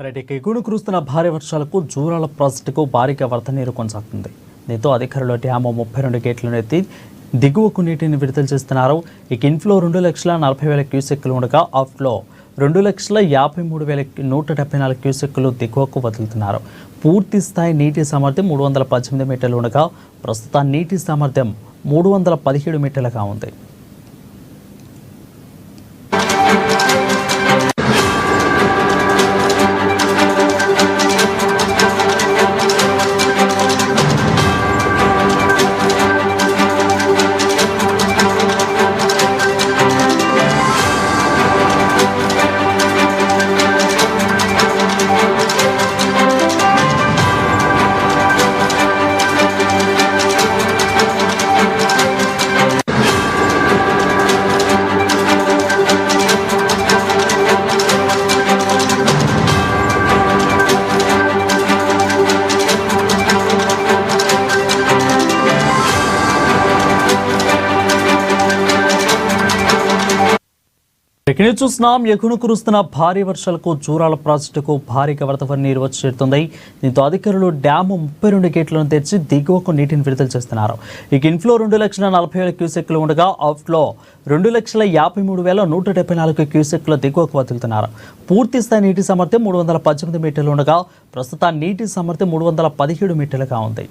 ఎగువన కురుస్తున్న భారీ వర్షాలకు జూరాల ప్రాజెక్టుకు భారీగా వరద నీరు కొనసాగుతుంది. దీంతో అధికారులు డ్యాము 32 గేట్లను ఎత్తి దిగువకు నీటిని విడుదల చేస్తున్నారు. ఇక ఇన్ఫ్లో 2,40,000 క్యూసెక్కులు ఉండగా అవుట్ఫ్లో 2,53,174 క్యూసెక్కులు దిగువకు వదులుతున్నారు. పూర్తి స్థాయి నీటి సామర్థ్యం 318 మీటర్లు ఉండగా ప్రస్తుత నీటి సామర్థ్యం 317 మీటర్లుగా ఉంది. చూస్తున్నాం. ఎగువన కురుస్తున్న భారీ వర్షాలకు జూరాల ప్రాజెక్టుకు భారీగా వరద నీరు వచ్చి చేరుతుంది. దీంతో అధికారులు డ్యాము 32 గేట్లను తెరిచి దిగువకు నీటిని విడుదల చేస్తున్నారు. ఇక ఇన్ఫ్లో 2,40,000 క్యూసెక్లు ఉండగా అవుట్ఫ్లో 2,53,174 క్యూసెక్ల దిగువకు వదులుతున్నారు. పూర్తి స్థాయి నీటి సామర్థ్యం 318 మీటర్లు ఉండగా ప్రస్తుత నీటి సామర్థ్యం 317 మీటర్లుగా ఉంది.